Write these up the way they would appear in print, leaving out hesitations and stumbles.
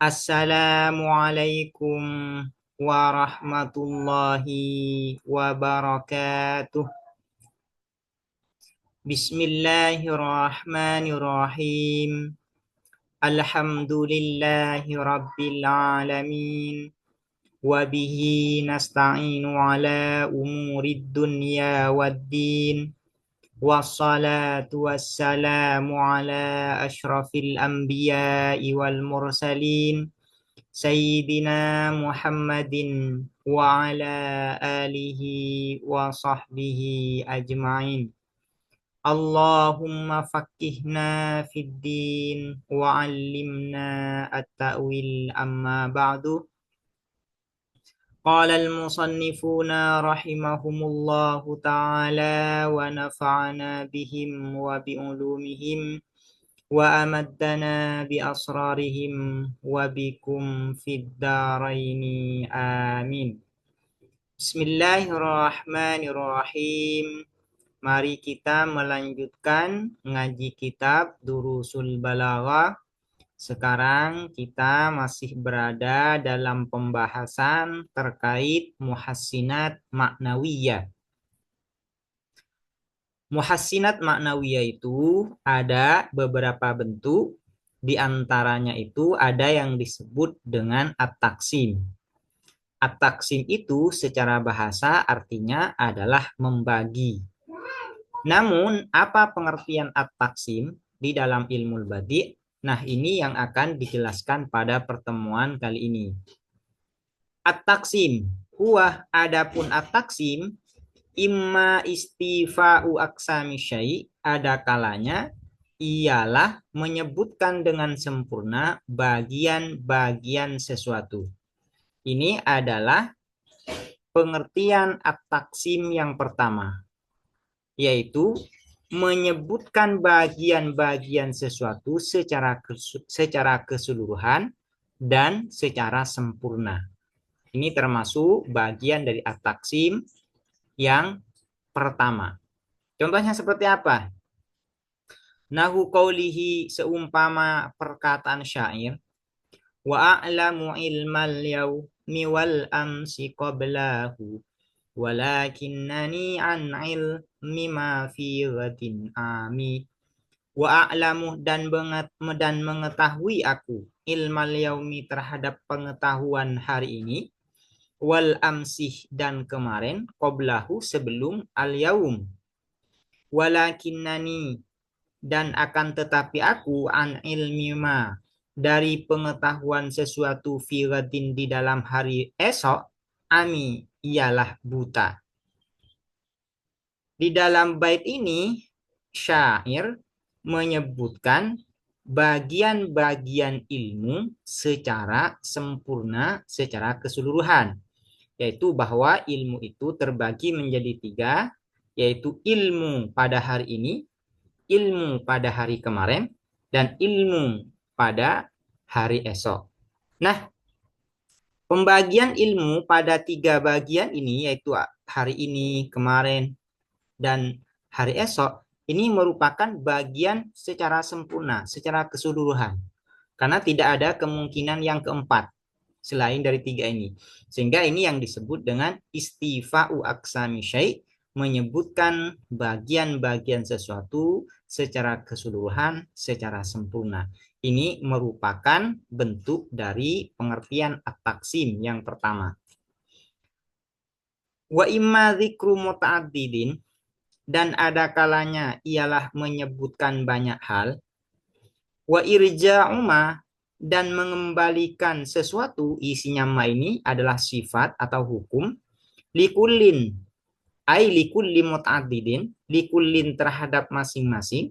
Assalamualaikum warahmatullahi wabarakatuh. Bismillahirrahmanirrahim. Alhamdulillahi rabbil alamin. Wabihi nasta'inu ala umurid dunya waddin. Wassalatu wassalamu ala ashrafil anbiya'i wal mursalin. Sayyidina Muhammadin wa ala alihi wa sahbihi ajma'in. Allahumma faqihna fid din wa 'allimna at-ta'wil amma ba'du. Qala al-musannifuna rahimahumullahu ta'ala wa nafa'ana bihim wa bi'ulumihim wa amaddana bi asrarihim wa bikum fid daraini amin. Bismillahirrahmanirrahim. Mari kita melanjutkan ngaji kitab Durusul Balaghah. Sekarang kita masih berada dalam pembahasan terkait muhassinat maknawiyah. Muhassinat maknawiyah itu ada beberapa bentuk, di antaranya itu ada yang disebut dengan at-taqsim. At-taqsim itu secara bahasa artinya adalah membagi. Namun, apa pengertian at-taqsim di dalam ilmu badi'? Nah, ini yang akan dijelaskan pada pertemuan kali ini. At-taqsim, adapun at-taqsim imma istifa'u aqsami syai', ada kalanya ialah menyebutkan dengan sempurna bagian-bagian sesuatu. Ini adalah pengertian at-taqsim yang pertama, yaitu menyebutkan bagian-bagian sesuatu secara keseluruhan dan secara sempurna. Ini termasuk bagian dari at-taqsim yang pertama. Contohnya seperti apa? Nahu qawlihi, seumpama perkataan syair, wa a'lamu ilmal yawmi wal amsi qablahu walakinnani an ilmi ma fi ghadin ami. Wa a'lamu, dan mengetahui aku ilmal yaumi, terhadap pengetahuan hari ini, wal amsih, dan kemarin, qablahu, sebelum al yaum, walakinnani, dan akan tetapi aku an ilmi ma, dari pengetahuan sesuatu, fi ghadin, di dalam hari esok, ami, ialah buta. Di dalam bait ini syair menyebutkan bagian-bagian ilmu secara sempurna, secara keseluruhan, yaitu bahwa ilmu itu terbagi menjadi 3, yaitu ilmu pada hari ini, ilmu pada hari kemarin, dan ilmu pada hari esok. Nah, pembagian ilmu pada 3 bagian ini, yaitu hari ini, kemarin, dan hari esok, ini merupakan bagian secara sempurna, secara keseluruhan. Karena tidak ada kemungkinan yang keempat selain dari 3 ini. Sehingga ini yang disebut dengan istifa'u aqsami syai', menyebutkan bagian-bagian sesuatu secara keseluruhan, secara sempurna. Ini merupakan bentuk dari pengertian at-taqsim yang pertama. Wa imma dzikru muta'addidin, dan ada kalanya ialah menyebutkan banyak hal. Wa irja'u ma, dan mengembalikan sesuatu, isinya ma ini adalah sifat atau hukum, likullin, ai likulli muta'addidin, likullin, terhadap masing-masing,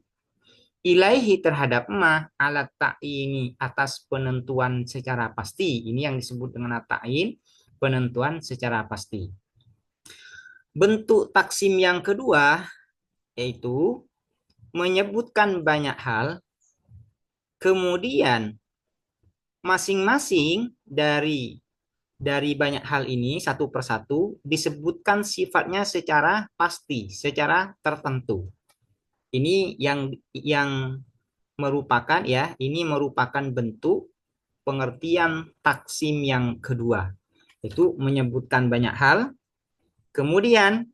ilaihi, terhadap ma, alat ta'ini, atas penentuan secara pasti. Ini yang disebut dengan ta'in, penentuan secara pasti. Bentuk taksim yang kedua yaitu menyebutkan banyak hal, kemudian masing-masing dari banyak hal ini satu persatu disebutkan sifatnya secara pasti, secara tertentu. Ini yang merupakan bentuk pengertian taksim yang kedua. Itu menyebutkan banyak hal, kemudian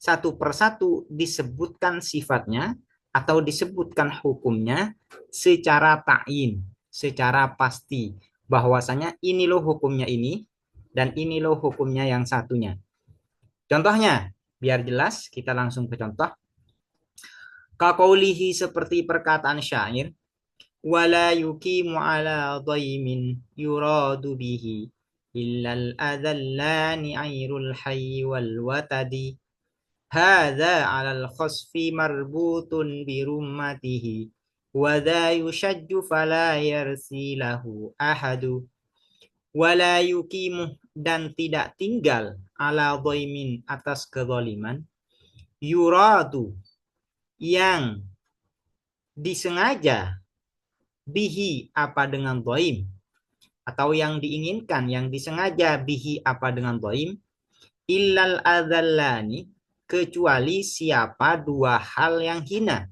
satu persatu disebutkan sifatnya atau disebutkan hukumnya secara ta'yin, secara pasti. Bahwasanya ini loh hukumnya ini, dan ini loh hukumnya yang satunya. Contohnya, biar jelas, kita langsung ke contoh. Kaqaulihi seperti perkataan syair, wala yuqimu ala dhaimin yuradu bihi illal adallani airul hayy wal watadi hadza alal khasfi marbutun birummatihi wa dha yushajju fala yarsi lahu ahadu wala yuqimu dan tidak tinggal ala dhaimin atas kezaliman yuradu yang disengaja bihi apa dengan dhaim atau yang diinginkan yang disengaja bihi apa dengan dhaim illal adzallani kecuali siapa dua hal yang hina.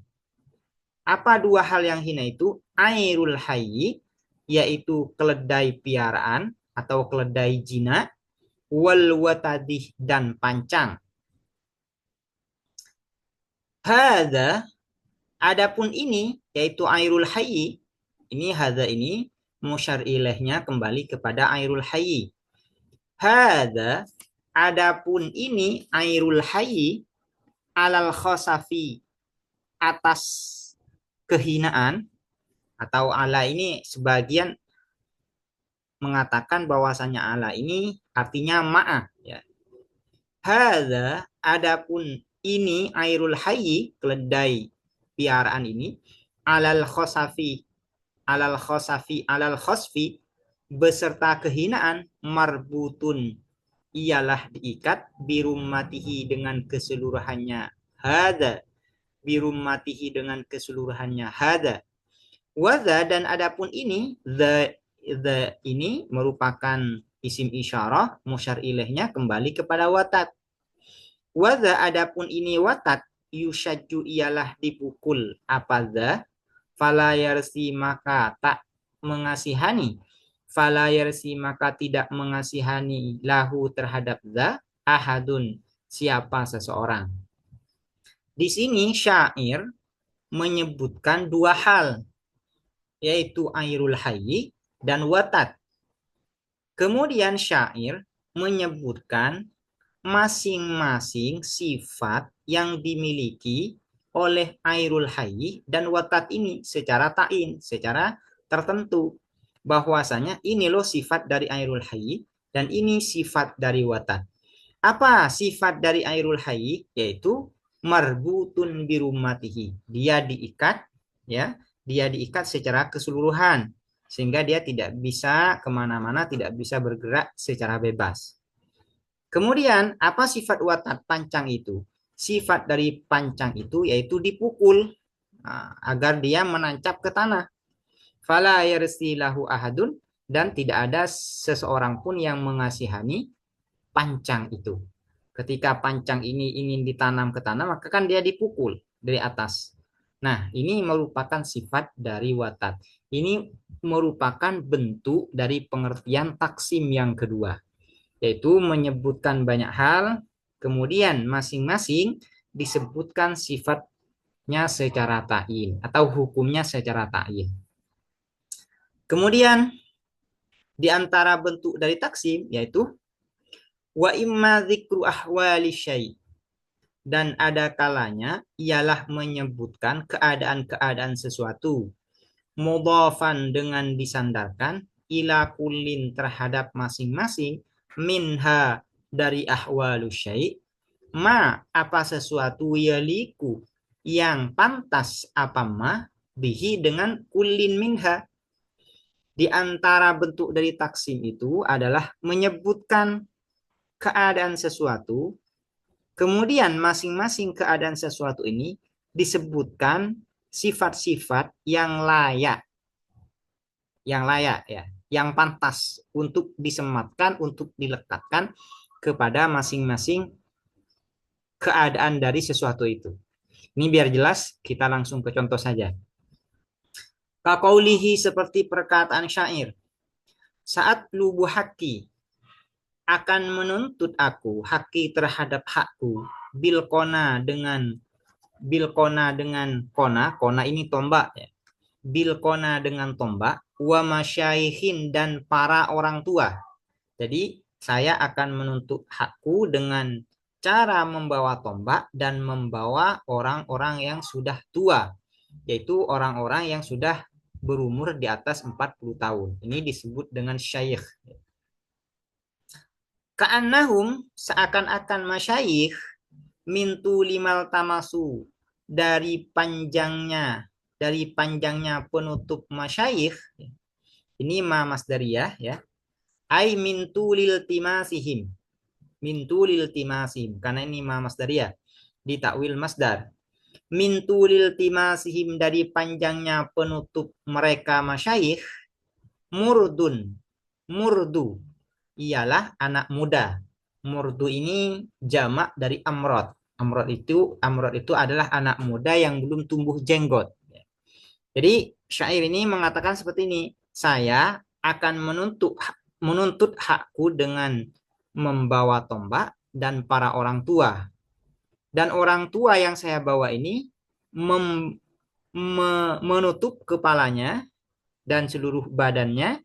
Apa dua hal yang hina itu? Airul hayyi yaitu keledai piaraan atau keledai jina, wal watadih dan pancang. Hadza adapun ini yaitu airul hayyi, ini hadza ini musyar ilaihnya kembali kepada airul hayyi. Hadza adapun ini airul hayyi alal khosafi atas kehinaan, atau ala ini sebagian mengatakan bahwasanya ala ini artinya ma'a ya. Hadza adapun ini airul hayyi keledai piaraan ini alal khosafi alal khosfi beserta kehinaan marbutun ialah diikat birummatihi dengan keseluruhannya hadza birummatihi dengan keseluruhannya hadza wadza dan adapun ini the ini merupakan isim isyarah musyar ilaihnya kembali kepada watat wadza adapun ini watat yusyajju ialah dipukul apa dza fala yarsi maka tak mengasihani fala yarsi maka tidak mengasihani lahu terhadap dza ahadun siapa seseorang. Di sini syair menyebutkan dua hal yaitu airul hayyi dan watat. Kemudian syair menyebutkan masing-masing sifat yang dimiliki oleh airul hayyi dan watat ini secara ta'in, secara tertentu. Bahwasanya ini loh sifat dari airul hayyi dan ini sifat dari watat. Apa sifat dari airul hayyi? Yaitu marbutun birummatihi. Dia diikat ya, dia diikat secara keseluruhan sehingga dia tidak bisa kemana-mana, tidak bisa bergerak secara bebas. Kemudian apa sifat watat pancang itu? Sifat dari pancang itu yaitu dipukul agar dia menancap ke tanah. Fala yarsilahu ahadun dan tidak ada seseorang pun yang mengasihani pancang itu. Ketika pancang ini ingin ditanam ke tanah maka kan dia dipukul dari atas. Nah, ini merupakan sifat dari watat. Ini merupakan bentuk dari pengertian taksim yang kedua, yaitu menyebutkan banyak hal, kemudian masing-masing disebutkan sifatnya secara ta'yin atau hukumnya secara ta'yin. Kemudian di antara bentuk dari taksim yaitu wa imma dzikru ahwali syai' dan ada kalanya ialah menyebutkan keadaan-keadaan sesuatu mudhafan dengan disandarkan ila kullin terhadap masing-masing minha dari ahwalu syai' ma apa sesuatu yaliku yang pantas apa ma bihi dengan kullin minha. Di antara bentuk dari taksim itu adalah menyebutkan keadaan sesuatu, kemudian masing-masing keadaan sesuatu ini disebutkan sifat-sifat yang layak ya, yang pantas untuk disematkan, untuk dilekatkan kepada masing-masing keadaan dari sesuatu itu. Ini biar jelas, kita langsung ke contoh saja. Kaqaulihi seperti perkataan syair. saat lubu haki akan menuntut aku haki terhadap hakku bilkona dengan kona ini tombak ya. Bilkona dengan tombak wa masyaihin dan para orang tua. Jadi saya akan menuntut hakku dengan cara membawa tombak dan membawa orang-orang yang sudah tua, yaitu orang-orang yang sudah berumur di atas 40 tahun. Ini disebut dengan syayikh. Ka'annahum seakan-akan masyayikh mintu limal tamasu dari panjangnya penutup masyayikh. Ini ma masdariyah ya. Ai mintu lil timasihim karena ini ma masdariyah ditakwil masdar. Mintu lil timasihim dari panjangnya penutup mereka masyayikh. Murdu ialah anak muda. Murdu ini jamak dari amrod. Amrod itu adalah anak muda yang belum tumbuh jenggot. Jadi syair ini mengatakan seperti ini, saya akan menuntut hakku dengan membawa tombak dan para orang tua. Dan orang tua yang saya bawa ini menutup kepalanya dan seluruh badannya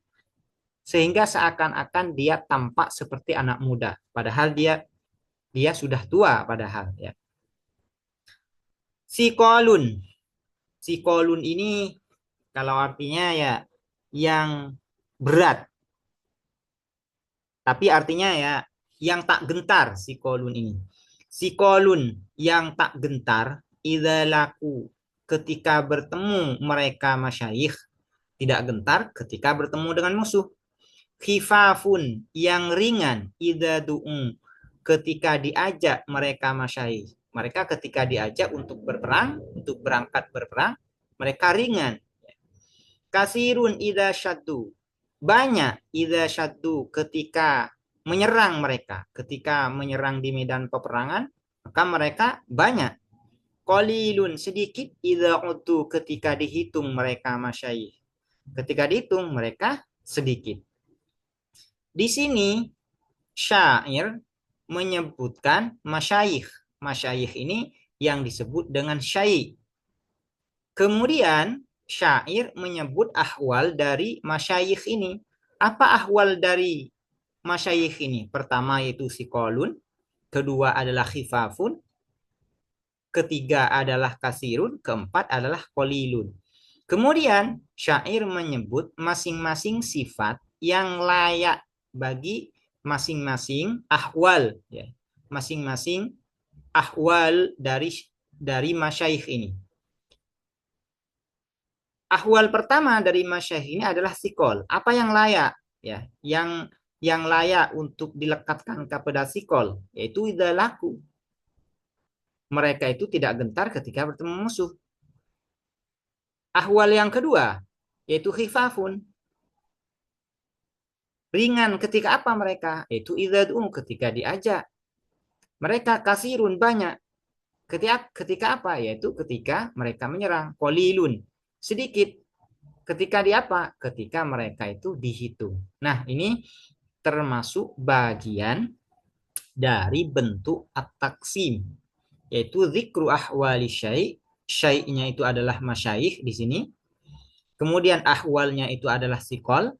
sehingga seakan-akan dia tampak seperti anak muda, padahal dia sudah tua padahal ya. Sikolun. Sikolun ini kalau artinya ya yang berat. Tapi artinya ya yang tak gentar sikolun ini. Sikolun yang tak gentar idza laku ketika bertemu mereka masyayikh, tidak gentar ketika bertemu dengan musuh. Khifafun yang ringan idza du'u ketika diajak mereka masyayikh. Mereka ketika diajak untuk berperang, untuk berangkat berperang, mereka ringan. Kasirun idza syaddu banyak idza syaddu ketika menyerang mereka, ketika menyerang di medan peperangan, maka mereka banyak. Qalilun sedikit idza utu ketika dihitung mereka masyayikh. Ketika dihitung mereka sedikit. Di sini syair menyebutkan masyayikh. Masyayikh ini yang disebut dengan syai'. Kemudian syair menyebut ahwal dari masyayikh ini. Apa ahwal dari masyayikh ini? Pertama yaitu sikolun, kedua adalah khifafun, ketiga adalah kasirun, keempat adalah qalilun. Kemudian syair menyebut masing-masing sifat yang layak bagi masing-masing ahwal ya. Masing-masing ahwal dari masyayikh ini. Ahwal pertama dari masyayikh ini adalah sikol. Apa yang layak ya? Yang layak untuk dilekatkan kepada sikol yaitu idza laku. Mereka itu tidak gentar ketika bertemu musuh. Ahwal yang kedua yaitu khifafun. Ringan ketika apa mereka? Yaitu idza du'u ketika diajak. Mereka kasirun banyak. Ketika apa? Yaitu ketika mereka menyerang. Qalilun sedikit. Ketika di apa? Ketika mereka itu dihitung. Nah, ini termasuk bagian dari bentuk at-taqsim, yaitu zikru ahwali syai'. Syai'nya itu adalah masyayikh di sini. Kemudian ahwalnya itu adalah sikol.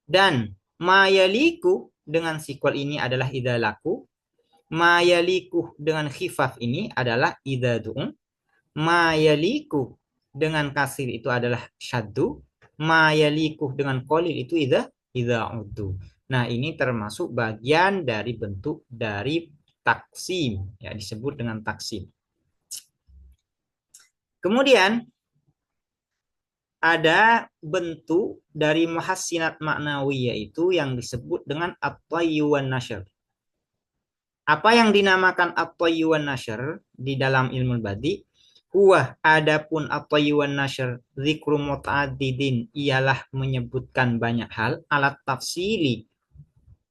Dan mayaliku dengan sikol ini adalah idalaku. Mayaliku dengan khifaf ini adalah idadu'un. Mayaliku dengan kasir itu adalah syaddu. Mayaliku dengan qalil itu ida'uddu. Nah, ini termasuk bagian dari bentuk dari taksim, ya disebut dengan taksim. Kemudian ada bentuk dari muhassinat maknawi yaitu yang disebut dengan at-tayyu wan nashr. Apa yang dinamakan at-tayyu wan nashr di dalam ilmu badi? Huwa adapun at-tayyu wan nashr zikru muta'addidin ialah menyebutkan banyak hal alat tafsili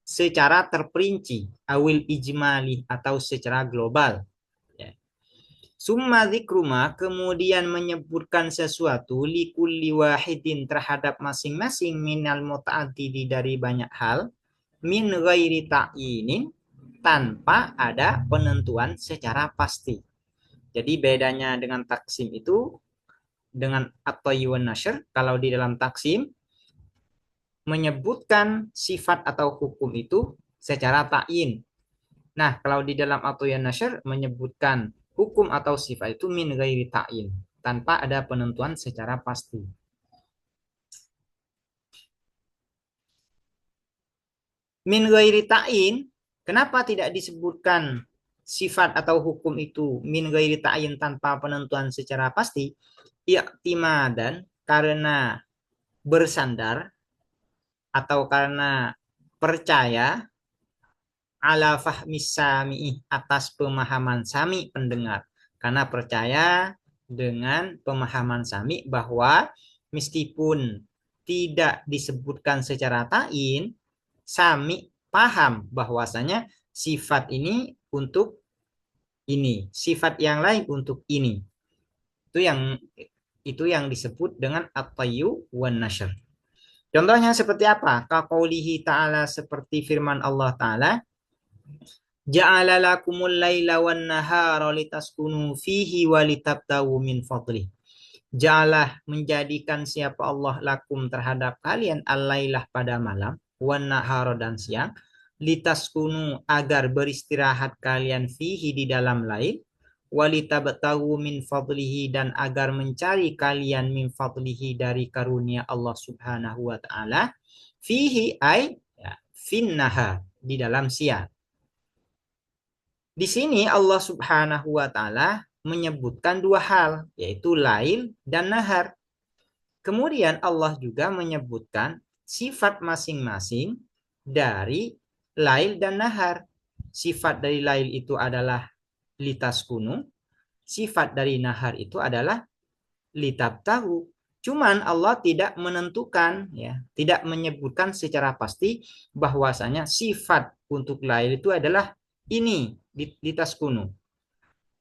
secara terperinci awil ijmali atau secara global. Summa dzikruma, kemudian menyebutkan sesuatu likulli wahidin terhadap masing-masing minal muta'addidi dari banyak hal min ghairi ta'yinin tanpa ada penentuan secara pasti. Jadi bedanya dengan taksim itu dengan at-tayy wan nashr, kalau di dalam taksim menyebutkan sifat atau hukum itu secara ta'yin. Nah, kalau di dalam at-tayy wan nashr menyebutkan hukum atau sifat itu min ghairi ta'yin, tanpa ada penentuan secara pasti. Min ghairi ta'yin, kenapa tidak disebutkan sifat atau hukum itu min ghairi ta'yin tanpa penentuan secara pasti? I'timadan, karena bersandar atau karena percaya ala fahmis sami'i, atas pemahaman sami pendengar. Karena percaya dengan pemahaman sami bahwa meskipun tidak disebutkan secara ta'in, sami paham bahwasanya sifat ini untuk ini, sifat yang lain untuk ini. Itu yang disebut dengan at-tayyu wan nashr. Contohnya seperti apa? Kaqaulihi ta'ala, seperti firman Allah Ta'ala, ja'ala lakumul laila wan nahara litaskunu fihi wa litabtagu min fadlih. Ja'alah, menjadikan siapa Allah lakum terhadap kalian al-lailah pada malam, wan nahara dan siang, litaskunu agar beristirahat kalian fihi di dalam lail, walitabtagu min fadlihi dan agar mencari kalian min fadlihi dari karunia Allah Subhanahu wa taala, fihi ay ya, finnaha di dalam siang. Di sini Allah Subhanahu wa taala menyebutkan dua hal, yaitu lail dan nahar. Kemudian Allah juga menyebutkan sifat masing-masing dari lail dan nahar. Sifat dari lail itu adalah litaskunu, sifat dari nahar itu adalah litabtahu. Cuman Allah tidak menentukan, ya, tidak menyebutkan secara pasti bahwasanya sifat untuk lail itu adalah ini, litaskunu.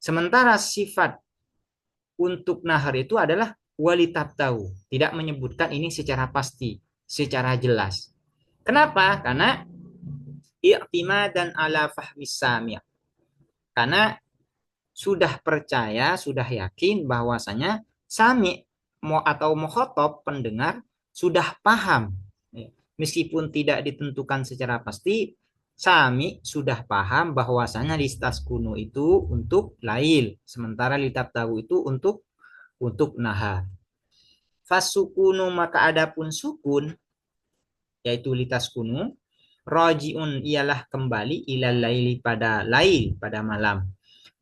Sementara sifat untuk nahar itu adalah walitabtahu. Tidak menyebutkan ini secara pasti, secara jelas. Kenapa? Karena i'timadan ala fahmis sami'. Karena sudah percaya, sudah yakin bahwasanya sami atau mukhatab pendengar sudah paham. Meskipun tidak ditentukan secara pasti, sami sudah paham bahwasanya listas kuno itu untuk lail, sementara litab tahu itu untuk nahar. Fasukunu, maka adapun sukun yaitu litas kuno, rajiun ialah kembali ilal laili pada lail, pada malam.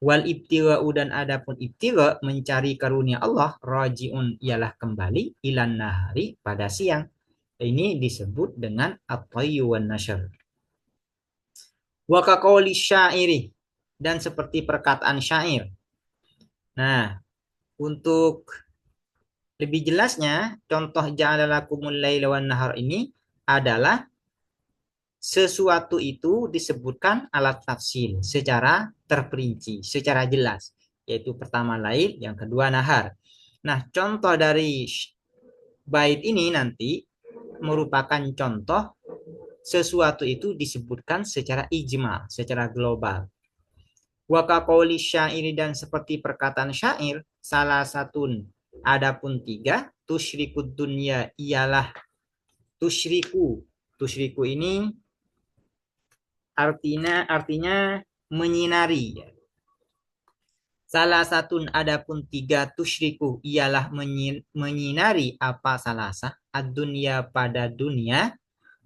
Wal ibtiga'u, dan adapun ibtiga mencari karunia Allah, rajiun ialah kembali ilan nahari pada siang. Ini disebut dengan at-tayyu wan nashr. Wa kaqauli syairi, dan seperti perkataan syair. Nah, untuk lebih jelasnya contoh ja'ala lakumul laila wan nahar ini adalah sesuatu itu disebutkan alat tafsil secara terperinci, secara jelas, yaitu pertama lail, yang kedua nahar. Nah, contoh dari bait ini nanti merupakan contoh sesuatu itu disebutkan secara ijma, secara global. Wa kaqauli syairi, dan seperti perkataan syair, salah satun, adapun tiga, tusyrikud dunya ialah tusyriku. Tusyriku ini artinya menyinari. Salah satun, adapun tiga, tusyriku ialah menyinari apa salasa, ad-dunya pada dunia,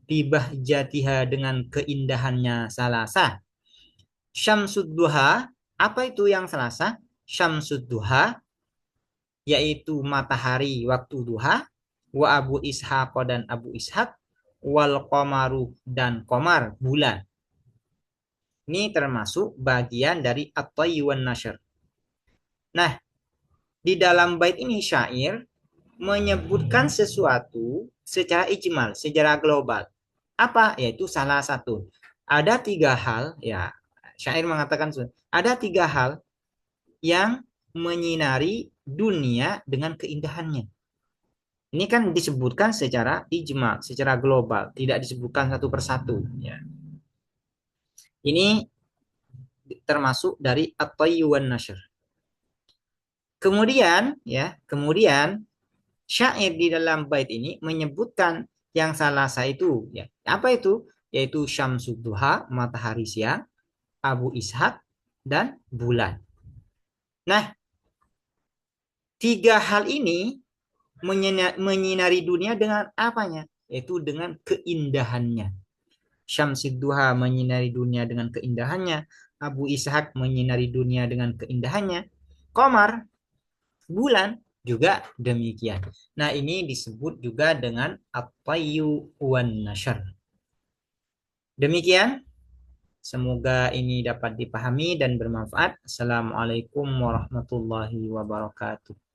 bibahjatiha dengan keindahannya salasa. Syamsud duha, apa itu yang salasa? Syamsud duha yaitu matahari waktu duha, wa Abu Ishaq, dan Abu Ishaq, wal qamaru, dan qamar bulan. Ini termasuk bagian dari at-tayy wan nashr. Nah, di dalam bait ini syair menyebutkan sesuatu secara ijmal, secara global. Apa? Yaitu salah satu. Ada tiga hal, ya, syair mengatakan ada tiga hal yang menyinari dunia dengan keindahannya. Ini kan disebutkan secara ijma, secara global, tidak disebutkan satu persatu. Ya. Ini termasuk dari at-tayyu wan nashr. Kemudian syair di dalam bait ini menyebutkan yang salasa itu, ya. Apa itu? Yaitu syamsud duha, matahari siang, Abu Ishak, dan bulan. Nah, tiga hal ini menyinari dunia dengan apanya? Yaitu dengan keindahannya. Syamsid duha menyinari dunia dengan keindahannya. Abu Ishak menyinari dunia dengan keindahannya. Komar, bulan juga demikian. Nah, ini disebut juga dengan at-tayyu wan nashr. Demikian, semoga ini dapat dipahami dan bermanfaat. Assalamualaikum warahmatullahi wabarakatuh.